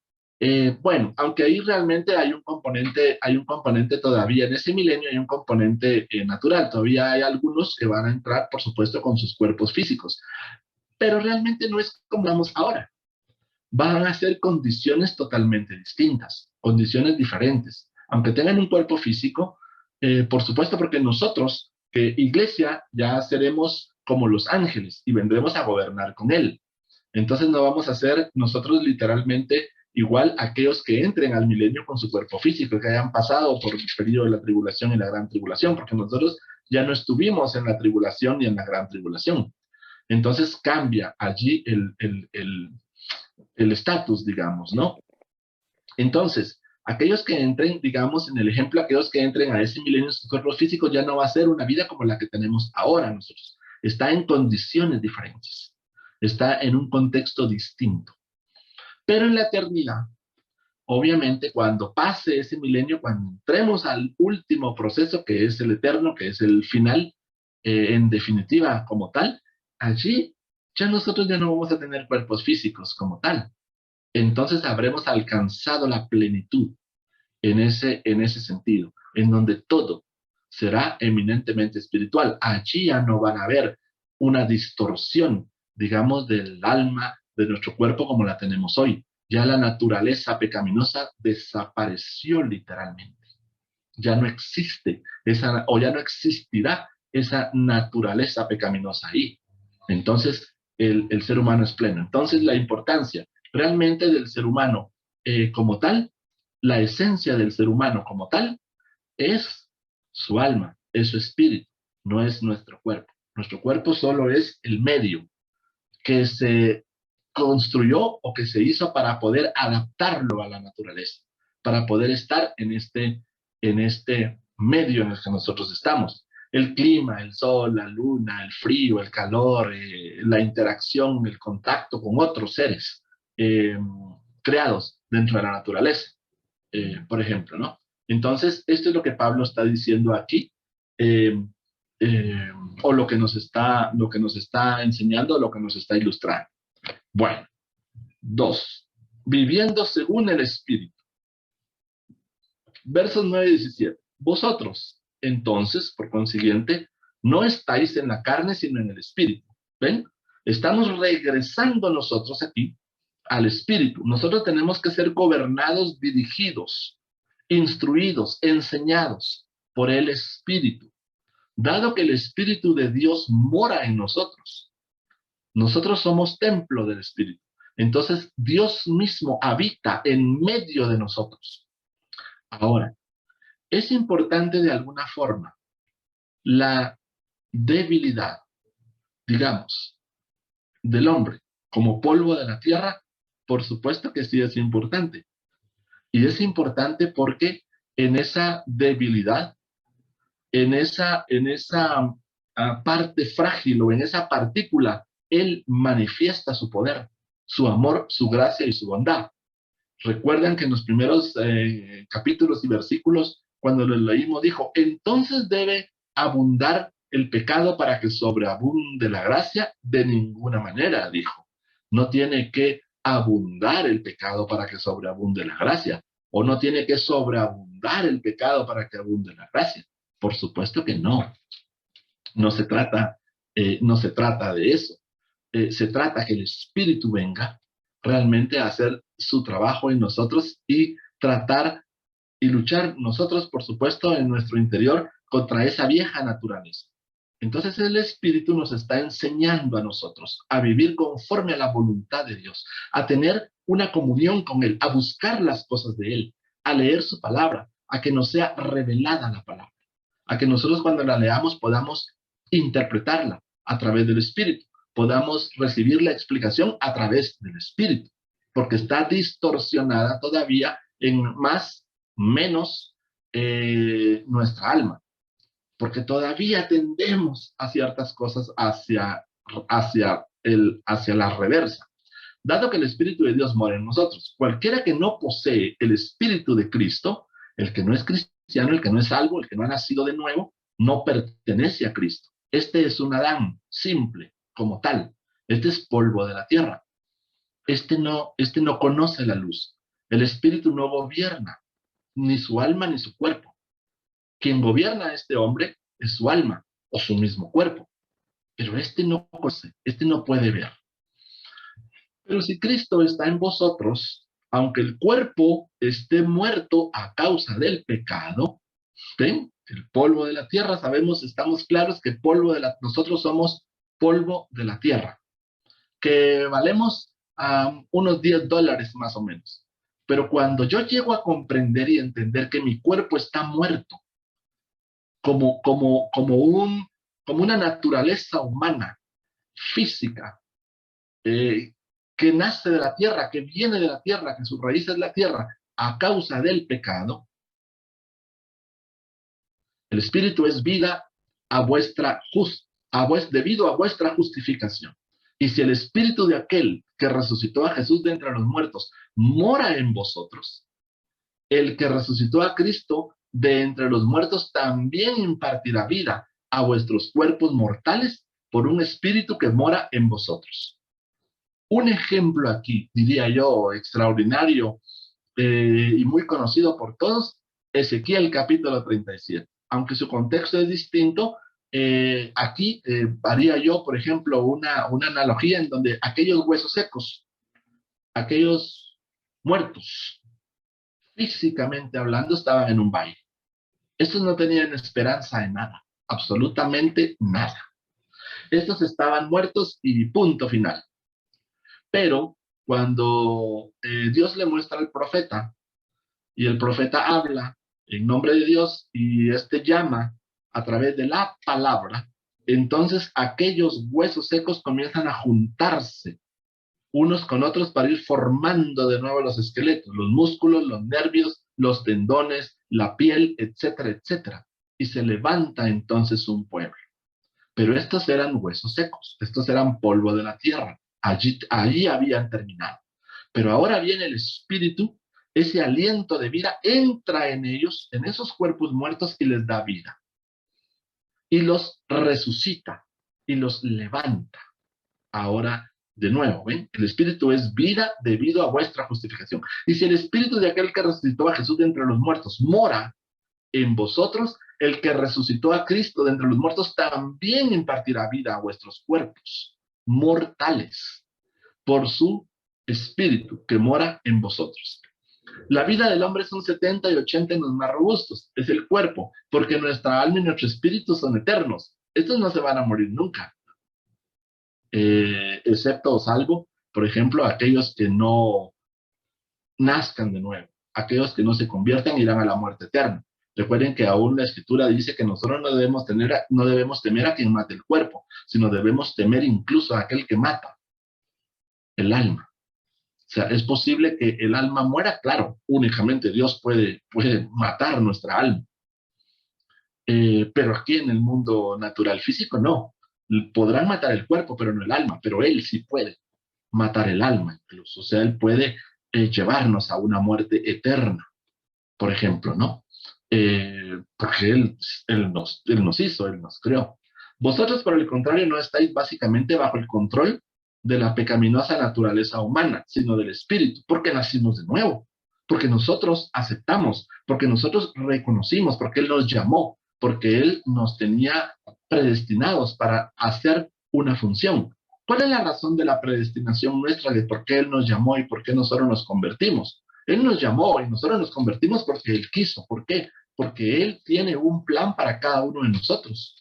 bueno, aunque ahí realmente hay un componente todavía en ese milenio, hay un componente natural, todavía hay algunos que van a entrar, por supuesto, con sus cuerpos físicos, pero realmente no es como vamos ahora. Van a ser condiciones totalmente distintas, condiciones diferentes, aunque tengan un cuerpo físico, por supuesto, porque nosotros, iglesia, ya seremos como los ángeles y vendremos a gobernar con él. Entonces no vamos a ser nosotros literalmente igual a aquellos que entren al milenio con su cuerpo físico, que hayan pasado por el periodo de la tribulación y la gran tribulación, porque nosotros ya no estuvimos en la tribulación ni en la gran tribulación. Entonces cambia allí el estatus, digamos, ¿no? Entonces, aquellos que entren, digamos, en el ejemplo, aquellos que entren a ese milenio en sus cuerpos físicos ya no va a ser una vida como la que tenemos ahora nosotros. Está en condiciones diferentes. Está en un contexto distinto. Pero en la eternidad, obviamente, cuando pase ese milenio, cuando entremos al último proceso, que es el eterno, que es el final, en definitiva, como tal, allí ya nosotros ya no vamos a tener cuerpos físicos como tal. Entonces habremos alcanzado la plenitud en ese sentido, en donde todo será eminentemente espiritual. Allí ya no van a haber una distorsión, digamos, del alma, de nuestro cuerpo como la tenemos hoy. Ya la naturaleza pecaminosa desapareció literalmente. Ya no existe esa, o ya no existirá esa naturaleza pecaminosa ahí. Entonces, el ser humano es pleno. Entonces, la importancia realmente del ser humano como tal, la esencia del ser humano como tal, es su alma, es su espíritu, no es nuestro cuerpo. Nuestro cuerpo solo es el medio que se construyó o que se hizo para poder adaptarlo a la naturaleza, para poder estar en este medio en el que nosotros estamos. El clima, el sol, la luna, el frío, el calor, la interacción, el contacto con otros seres eh, creados dentro de la naturaleza, por ejemplo, ¿no? Entonces, esto es lo que Pablo está diciendo aquí, eh, eh, o lo que nos está enseñando, lo que nos está ilustrando. Bueno, 2. Viviendo según el Espíritu. Versos 9 y 17. Vosotros, entonces, por consiguiente, no estáis en la carne, sino en el Espíritu. ¿Ven? Estamos regresando nosotros aquí al Espíritu. Nosotros tenemos que ser gobernados, dirigidos, instruidos, enseñados por el Espíritu. Dado que el Espíritu de Dios mora en nosotros, nosotros somos templo del Espíritu. Entonces, Dios mismo habita en medio de nosotros. Ahora, es importante de alguna forma la debilidad, digamos, del hombre. como polvo de la tierra? Por supuesto que sí es importante. Y es importante porque en esa debilidad, en esa parte frágil o en esa partícula, Él manifiesta su poder, su amor, su gracia y su bondad. Recuerdan que en los primeros capítulos y versículos, cuando lo leímos, dijo, entonces debe abundar el pecado para que sobreabunde la gracia. De ninguna manera, dijo. No tiene que abundar el pecado para que sobreabunde la gracia. O no tiene que sobreabundar el pecado para que abunde la gracia. Por supuesto que no. No se trata de eso. Se trata que el Espíritu venga realmente a hacer su trabajo en nosotros y tratar y luchar nosotros, por supuesto, en nuestro interior contra esa vieja naturaleza. Entonces el Espíritu nos está enseñando a nosotros a vivir conforme a la voluntad de Dios, a tener una comunión con Él, a buscar las cosas de Él, a leer su palabra, a que nos sea revelada la palabra, a que nosotros cuando la leamos podamos interpretarla a través del Espíritu, podamos recibir la explicación a través del Espíritu, porque está distorsionada todavía en menos nuestra alma, porque todavía tendemos a ciertas cosas hacia la reversa. Dado que el Espíritu de Dios mora en nosotros, cualquiera que no posee el Espíritu de Cristo, el que no es cristiano, el que no es salvo, el que no ha nacido de nuevo, no pertenece a Cristo. Este es un Adán simple, como tal. Este es polvo de la tierra. Este no conoce la luz. El Espíritu no gobierna ni su alma ni su cuerpo. Quien gobierna a este hombre es su alma o su mismo cuerpo. Pero este no conoce, este no puede ver. Pero si Cristo está en vosotros, aunque el cuerpo esté muerto a causa del pecado, ¿ven? El polvo de la tierra, sabemos, estamos claros que nosotros somos polvo de la tierra, que valemos unos $10 más o menos. Pero cuando yo llego a comprender y entender que mi cuerpo está muerto, como una naturaleza humana, física, que nace de la tierra, que viene de la tierra, que su raíz es la tierra, a causa del pecado, el Espíritu es vida debido a vuestra justificación. Y si el Espíritu de aquel que resucitó a Jesús de entre los muertos mora en vosotros, el que resucitó a Cristo de entre los muertos también impartirá vida a vuestros cuerpos mortales por un Espíritu que mora en vosotros. Un ejemplo aquí, diría yo, extraordinario y muy conocido por todos, Ezequiel capítulo 37. Aunque su contexto es distinto, aquí haría yo, por ejemplo, una analogía en donde aquellos huesos secos, aquellos muertos, físicamente hablando, estaban en un valle. Estos no tenían esperanza en nada, absolutamente nada. Estos estaban muertos y punto final. Pero cuando Dios le muestra al profeta, y el profeta habla en nombre de Dios, y este llama a través de la palabra, entonces aquellos huesos secos comienzan a juntarse unos con otros para ir formando de nuevo los esqueletos, los músculos, los nervios, los tendones, la piel, etcétera, etcétera. Y se levanta entonces un pueblo. Pero estos eran huesos secos, estos eran polvo de la tierra. Allí habían terminado. Pero ahora viene el Espíritu, ese aliento de vida entra en ellos, en esos cuerpos muertos, y les da vida. Y los resucita y los levanta. Ahora, de nuevo, ¿ven? El Espíritu es vida debido a vuestra justificación. Y si el Espíritu de aquel que resucitó a Jesús de entre los muertos mora en vosotros, el que resucitó a Cristo de entre los muertos también impartirá vida a vuestros cuerpos mortales por su Espíritu que mora en vosotros. La vida del hombre son 70 y 80 años más robustos, es el cuerpo, porque nuestra alma y nuestro espíritu son eternos. Estos no se van a morir nunca. Excepto o salvo, por ejemplo, aquellos que no nazcan de nuevo, aquellos que no se conviertan irán a la muerte eterna. Recuerden que aún la Escritura dice que nosotros no debemos temer a quien mate el cuerpo, sino debemos temer incluso a aquel que mata. el alma. O sea, es posible que el alma muera, claro, únicamente Dios puede matar nuestra alma. Pero aquí en el mundo natural físico no. Podrán matar el cuerpo, pero no el alma, pero Él sí puede matar el alma incluso. O sea, Él puede llevarnos a una muerte eterna, por ejemplo, ¿no? Porque él nos hizo, Él nos creó. Vosotros, por el contrario, no estáis básicamente bajo el control de la pecaminosa naturaleza humana, sino del Espíritu, porque nacimos de nuevo, porque nosotros aceptamos, porque nosotros reconocimos, porque Él nos llamó, porque Él nos tenía predestinados para hacer una función. ¿Cuál es la razón de la predestinación nuestra, de por qué Él nos llamó y por qué nosotros nos convertimos? Él nos llamó y nosotros nos convertimos porque Él quiso. ¿Por qué? Porque Él tiene un plan para cada uno de nosotros.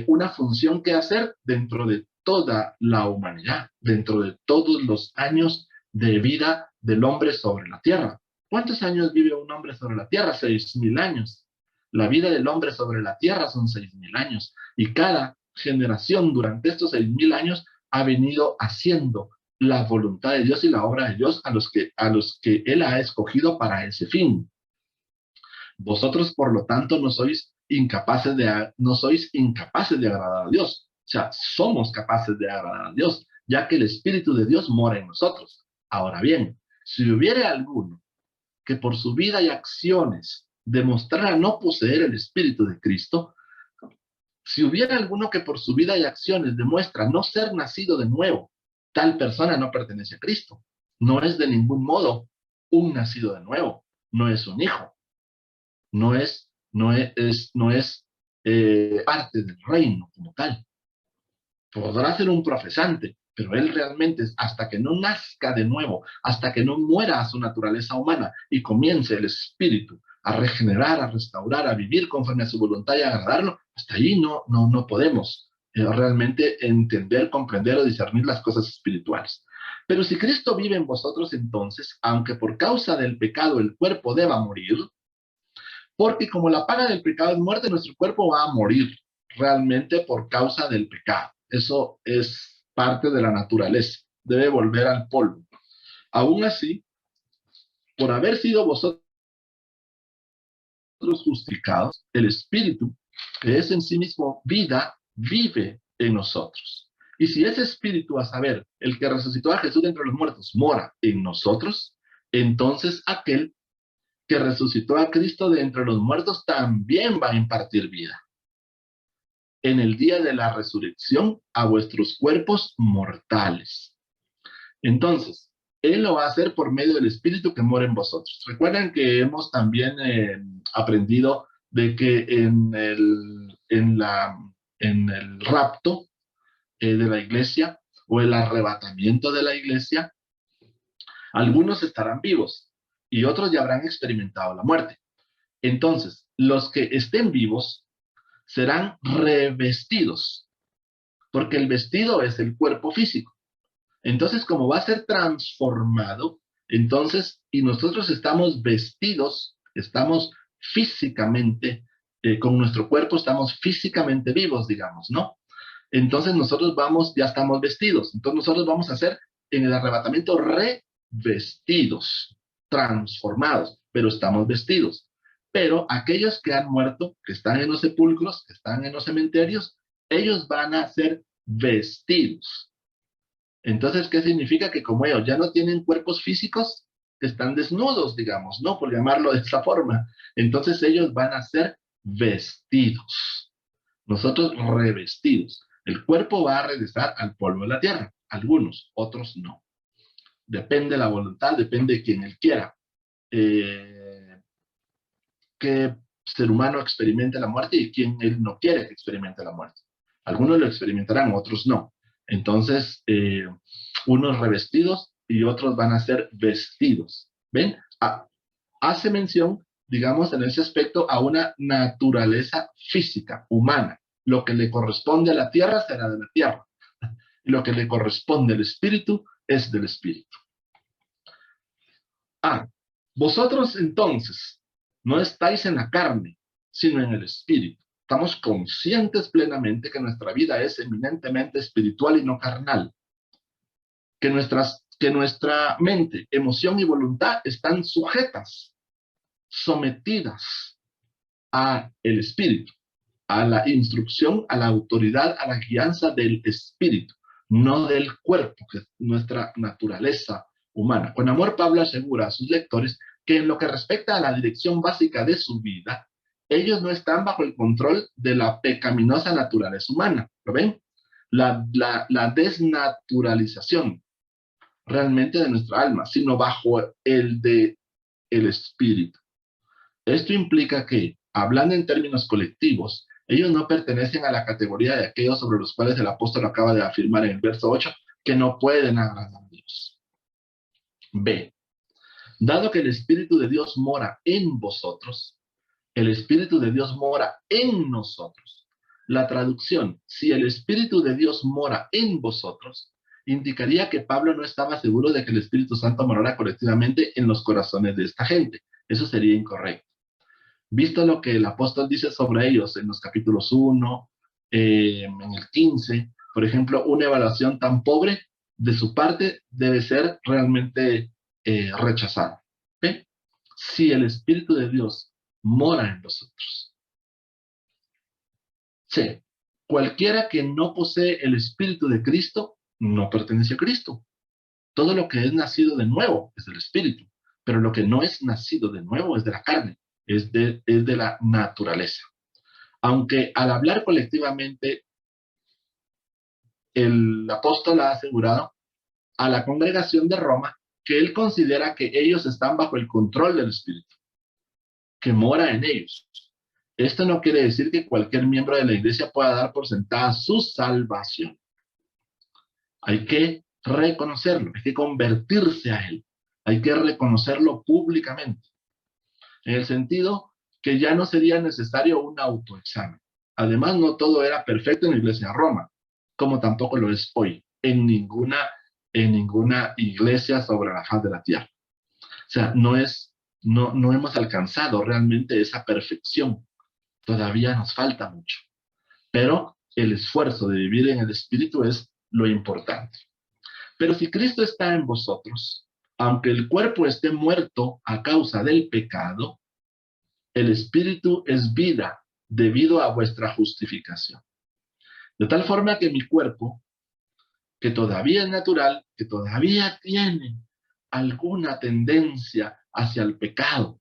Una función que hacer dentro de toda la humanidad, dentro de todos los años de vida del hombre sobre la tierra. ¿Cuántos años vive un hombre sobre la tierra? 6.000 años. La vida del hombre sobre la tierra son 6.000 años. Y cada generación durante estos 6.000 años ha venido haciendo la voluntad de Dios y la obra de Dios a los que Él ha escogido para ese fin. Vosotros, por lo tanto, no sois incapaces de agradar a Dios. O sea, somos capaces de agradar a Dios, ya que el Espíritu de Dios mora en nosotros. Ahora bien, si hubiere alguno que por su vida y acciones demostrara no poseer el Espíritu de Cristo, si hubiera alguno que por su vida y acciones demuestra no ser nacido de nuevo, tal persona no pertenece a Cristo. No es de ningún modo un nacido de nuevo, no es un hijo, no es parte del reino como tal. Podrá ser un profesante, pero él realmente, hasta que no nazca de nuevo, hasta que no muera a su naturaleza humana y comience el espíritu a regenerar, a restaurar, a vivir conforme a su voluntad y a agradarlo, hasta ahí no podemos realmente entender, comprender o discernir las cosas espirituales. Pero si Cristo vive en vosotros, entonces, aunque por causa del pecado el cuerpo deba morir, porque como la paga del pecado es muerte, nuestro cuerpo va a morir realmente por causa del pecado. Eso es parte de la naturaleza. Debe volver al polvo. Aún así, por haber sido vosotros justificados, el Espíritu, que es en sí mismo vida, vive en nosotros. Y si ese Espíritu, a saber, el que resucitó a Jesús de entre los muertos, mora en nosotros, entonces aquel que resucitó a Cristo de entre los muertos también va a impartir vida en el día de la resurrección a vuestros cuerpos mortales. Entonces, Él lo va a hacer por medio del Espíritu que mora en vosotros. Recuerden que hemos también aprendido de que en el rapto de la iglesia o el arrebatamiento de la iglesia, algunos estarán vivos y otros ya habrán experimentado la muerte. Entonces, los que estén vivos serán revestidos, porque el vestido es el cuerpo físico. Entonces, como va a ser transformado, entonces, y nosotros estamos vestidos, estamos físicamente, con nuestro cuerpo estamos físicamente vivos, digamos, ¿no? Entonces nosotros ya estamos vestidos. Entonces nosotros vamos a ser en el arrebatamiento revestidos, transformados, pero estamos vestidos. Pero aquellos que han muerto, que están en los sepulcros, que están en los cementerios, ellos van a ser vestidos. Entonces, ¿qué significa? Que como ellos ya no tienen cuerpos físicos, están desnudos, digamos, ¿no? Por llamarlo de esta forma. Entonces ellos van a ser vestidos. Nosotros revestidos. El cuerpo va a regresar al polvo de la tierra. Algunos, otros no. Depende de la voluntad, depende de quien él quiera. Qué ser humano experimente la muerte y quien él no quiere que experimente la muerte. Algunos lo experimentarán, otros no. Entonces, unos revestidos y otros van a ser vestidos. ¿Ven? Hace mención, digamos, en ese aspecto a una naturaleza física, humana. Lo que le corresponde a la tierra será de la tierra. Y lo que le corresponde al espíritu es del espíritu. Vosotros entonces no estáis en la carne, sino en el espíritu. Estamos conscientes plenamente que nuestra vida es eminentemente espiritual y no carnal. que nuestra mente, emoción y voluntad están sujetas, sometidas a el Espíritu, a la instrucción, a la autoridad, a la guianza del Espíritu, no del cuerpo, que es nuestra naturaleza humana. Con amor, Pablo asegura a sus lectores que en lo que respecta a la dirección básica de su vida, ellos no están bajo el control de la pecaminosa naturaleza humana. ¿Lo ven? La desnaturalización realmente de nuestra alma, sino bajo el de el Espíritu. Esto implica que, hablando en términos colectivos, ellos no pertenecen a la categoría de aquellos sobre los cuales el apóstol acaba de afirmar en el verso 8 que no pueden agradar a Dios. B. Dado que el Espíritu de Dios mora en vosotros, el Espíritu de Dios mora en nosotros. La traducción, si el Espíritu de Dios mora en vosotros, indicaría que Pablo no estaba seguro de que el Espíritu Santo morara colectivamente en los corazones de esta gente. Eso sería incorrecto. Visto lo que el apóstol dice sobre ellos en los capítulos 1, en el 15, por ejemplo, una evaluación tan pobre de su parte debe ser realmente rechazada. ¿Ve? Si el Espíritu de Dios mora en nosotros. C. Cualquiera que no posee el Espíritu de Cristo no pertenece a Cristo. Todo lo que es nacido de nuevo es del Espíritu, pero lo que no es nacido de nuevo es de la carne, es de la naturaleza. Aunque al hablar colectivamente, el apóstol ha asegurado a la congregación de Roma que él considera que ellos están bajo el control del Espíritu, que mora en ellos. Esto no quiere decir que cualquier miembro de la iglesia pueda dar por sentada su salvación. Hay que reconocerlo, hay que convertirse a él, hay que reconocerlo públicamente, en el sentido que ya no sería necesario un autoexamen. Además, no todo era perfecto en la iglesia de Roma, como tampoco lo es hoy, en ninguna iglesia sobre la faz de la tierra. O sea, no hemos alcanzado realmente esa perfección. Todavía nos falta mucho. Pero el esfuerzo de vivir en el Espíritu es lo importante. Pero si Cristo está en vosotros, aunque el cuerpo esté muerto a causa del pecado, el Espíritu es vida debido a vuestra justificación. De tal forma que mi cuerpo, que todavía es natural, que todavía tiene alguna tendencia hacia el pecado,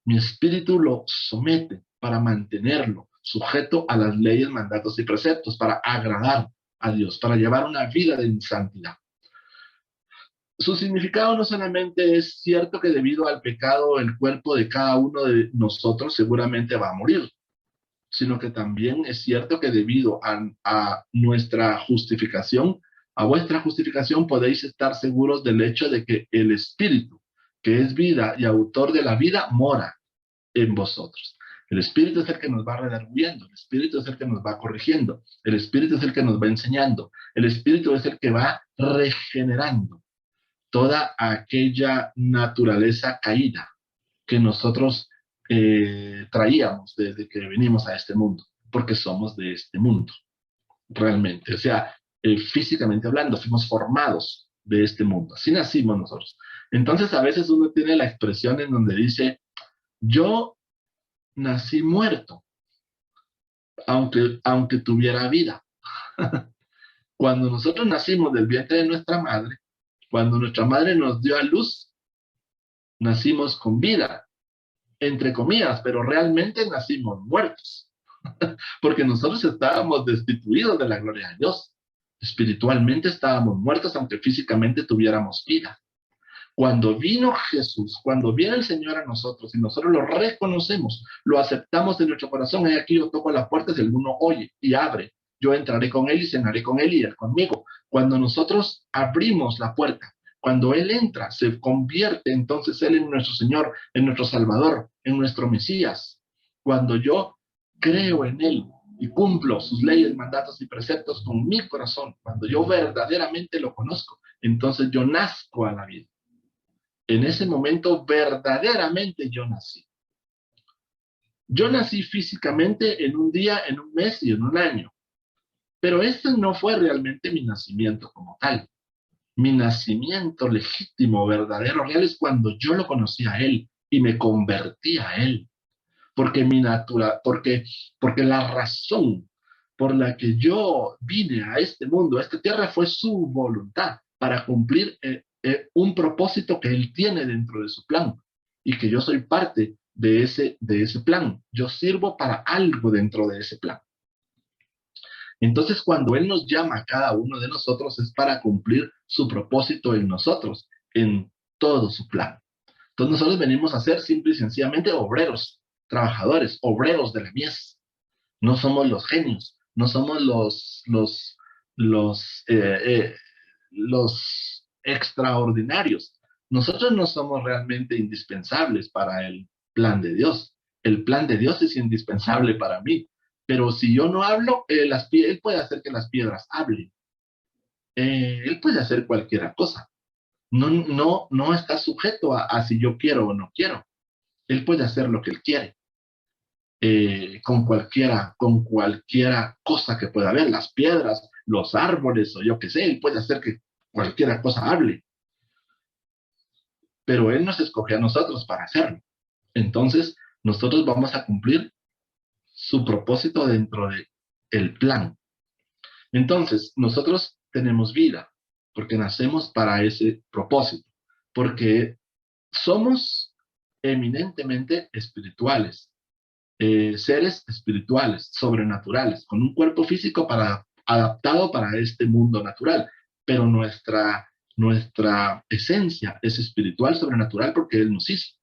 mi espíritu lo somete para mantenerlo sujeto a las leyes, mandatos y preceptos, para agradar a Dios, para llevar una vida de santidad. Su significado no solamente es cierto que debido al pecado el cuerpo de cada uno de nosotros seguramente va a morir, sino que también es cierto que debido a nuestra justificación, a vuestra justificación, podéis estar seguros del hecho de que el Espíritu, que es vida y autor de la vida, mora en vosotros. El Espíritu es el que nos va redarguyendo, el Espíritu es el que nos va corrigiendo, el Espíritu es el que nos va enseñando, el Espíritu es el que va regenerando toda aquella naturaleza caída que nosotros traíamos desde que venimos a este mundo, porque somos de este mundo, realmente. O sea, físicamente hablando, fuimos formados de este mundo, así nacimos nosotros. Entonces, a veces uno tiene la expresión en donde dice, yo nací muerto, aunque tuviera vida. Cuando nosotros nacimos del vientre de nuestra madre, cuando nuestra madre nos dio a luz, nacimos con vida, entre comillas, pero realmente nacimos muertos, porque nosotros estábamos destituidos de la gloria de Dios. Espiritualmente estábamos muertos, aunque físicamente tuviéramos vida. Cuando vino Jesús, cuando viene el Señor a nosotros y nosotros lo reconocemos, lo aceptamos en nuestro corazón, aquí yo toco la puerta, si alguno oye y abre, yo entraré con él y cenaré con él y él conmigo. Cuando nosotros abrimos la puerta, cuando Él entra, se convierte entonces Él en nuestro Señor, en nuestro Salvador, en nuestro Mesías. Cuando yo creo en Él y cumplo sus leyes, mandatos y preceptos con mi corazón, cuando yo verdaderamente lo conozco, entonces yo nazco a la vida. En ese momento verdaderamente yo nací. Yo nací físicamente en un día, en un mes y en un año. Pero ese no fue realmente mi nacimiento como tal. Mi nacimiento legítimo, verdadero, real es cuando yo lo conocí a Él y me convertí a Él. Porque porque la razón por la que yo vine a este mundo, a esta tierra, fue su voluntad para cumplir un propósito que Él tiene dentro de su plan y que yo soy parte de ese plan. Yo sirvo para algo dentro de ese plan. Entonces, cuando Él nos llama a cada uno de nosotros, es para cumplir su propósito en nosotros, en todo su plan. Entonces, nosotros venimos a ser simple y sencillamente obreros, trabajadores, obreros de la mies. No somos los genios, no somos los, eh, eh, los extraordinarios. Nosotros no somos realmente indispensables para el plan de Dios. El plan de Dios es indispensable para mí. Pero si yo no hablo, Él puede hacer que las piedras hablen. Él puede hacer cualquier cosa. No está sujeto a si yo quiero o no quiero. Él puede hacer lo que Él quiere. Con cualquiera cosa que pueda haber, las piedras, los árboles o yo qué sé, Él puede hacer que cualquiera cosa hable. Pero Él nos escoge a nosotros para hacerlo. Entonces, nosotros vamos a cumplir su propósito dentro del plan. Entonces, nosotros tenemos vida, porque nacemos para ese propósito, porque somos eminentemente espirituales, seres espirituales, sobrenaturales, con un cuerpo físico adaptado para este mundo natural, pero nuestra esencia es espiritual, sobrenatural, porque Él nos hizo,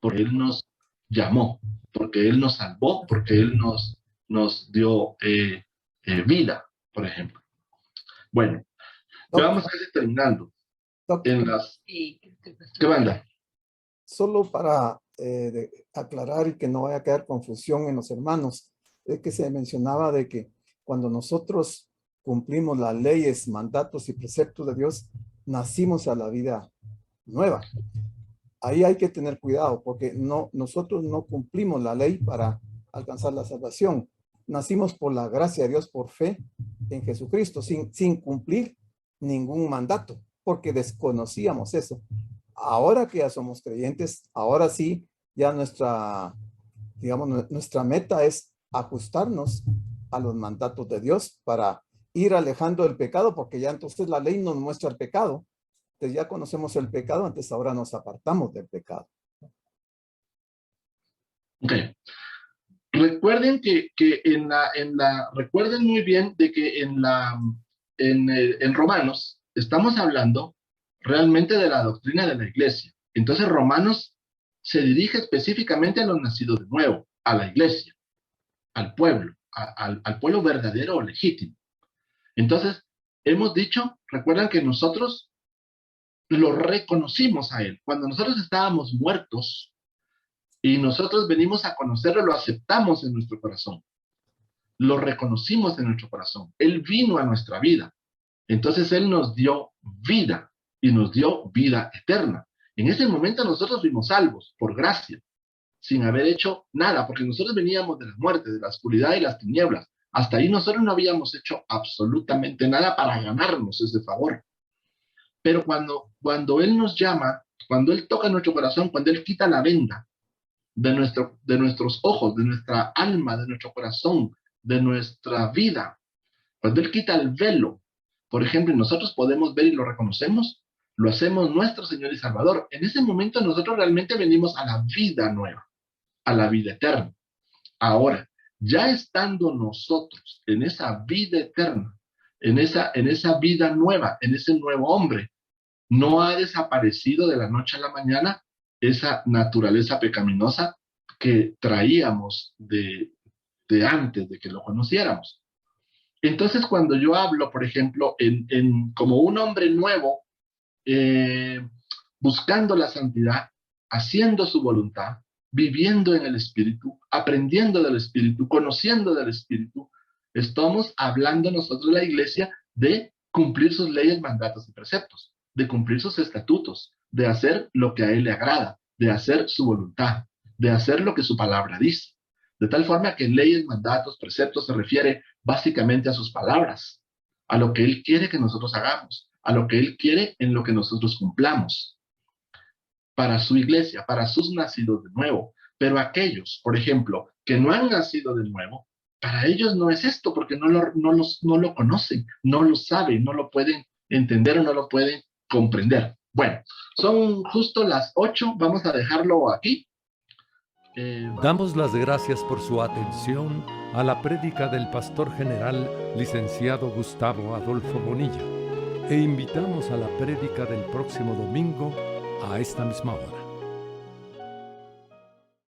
porque Él nos llamó, porque Él nos salvó, porque Él nos dio vida, por ejemplo. Bueno, ya Doc, vamos casi terminando. Doc, En las... ¿Qué banda? solo para aclarar y que no vaya a quedar confusión en los hermanos, es que se mencionaba de que cuando nosotros cumplimos las leyes, mandatos y preceptos de Dios, nacimos a la vida nueva. Ahí hay que tener cuidado porque nosotros no cumplimos la ley para alcanzar la salvación. Nacimos por la gracia de Dios, por fe en Jesucristo, sin cumplir ningún mandato, porque desconocíamos eso. Ahora que ya somos creyentes, ahora sí, ya nuestra meta es ajustarnos a los mandatos de Dios para ir alejando el pecado, porque ya entonces la ley nos muestra el pecado. Entonces ya conocemos el pecado, antes ahora nos apartamos del pecado. Ok. Recuerden recuerden muy bien de que en Romanos estamos hablando realmente de la doctrina de la iglesia. Entonces Romanos se dirige específicamente a los nacidos de nuevo, a la iglesia, al pueblo, al pueblo verdadero o legítimo. Entonces, hemos dicho, recuerdan que nosotros lo reconocimos a Él. Cuando nosotros estábamos muertos y nosotros venimos a conocerlo, lo aceptamos en nuestro corazón. Lo reconocimos en nuestro corazón. Él vino a nuestra vida. Entonces Él nos dio vida y nos dio vida eterna. En ese momento nosotros fuimos salvos por gracia, sin haber hecho nada, porque nosotros veníamos de la muerte, de la oscuridad y las tinieblas. Hasta ahí nosotros no habíamos hecho absolutamente nada para ganarnos ese favor. Pero cuando Él nos llama, cuando Él toca nuestro corazón, cuando Él quita la venda de nuestros ojos, de nuestra alma, de nuestro corazón, de nuestra vida, cuando Él quita el velo, por ejemplo, nosotros podemos ver y lo reconocemos, lo hacemos nuestro Señor y Salvador. En ese momento nosotros realmente venimos a la vida nueva, a la vida eterna. Ahora, ya estando nosotros en esa vida eterna, en esa vida nueva, en ese nuevo hombre, no ha desaparecido de la noche a la mañana esa naturaleza pecaminosa que traíamos de antes de que lo conociéramos. Entonces, cuando yo hablo, por ejemplo, como un hombre nuevo, buscando la santidad, haciendo su voluntad, viviendo en el Espíritu, aprendiendo del Espíritu, conociendo del Espíritu, estamos hablando nosotros, la iglesia, de cumplir sus leyes, mandatos y preceptos, de cumplir sus estatutos, de hacer lo que a Él le agrada, de hacer su voluntad, de hacer lo que su palabra dice. De tal forma que leyes, mandatos, preceptos se refiere básicamente a sus palabras, a lo que Él quiere que nosotros hagamos, a lo que Él quiere en lo que nosotros cumplamos para su iglesia, para sus nacidos de nuevo. Pero aquellos, por ejemplo, que no han nacido de nuevo, para ellos no es esto, porque no lo conocen, no lo saben, no lo pueden entender o no lo pueden comprender. Bueno, son justo las 8, vamos a dejarlo aquí. Damos las gracias por su atención a la prédica del pastor general, licenciado Gustavo Adolfo Bonilla, e invitamos a la prédica del próximo domingo a esta misma hora.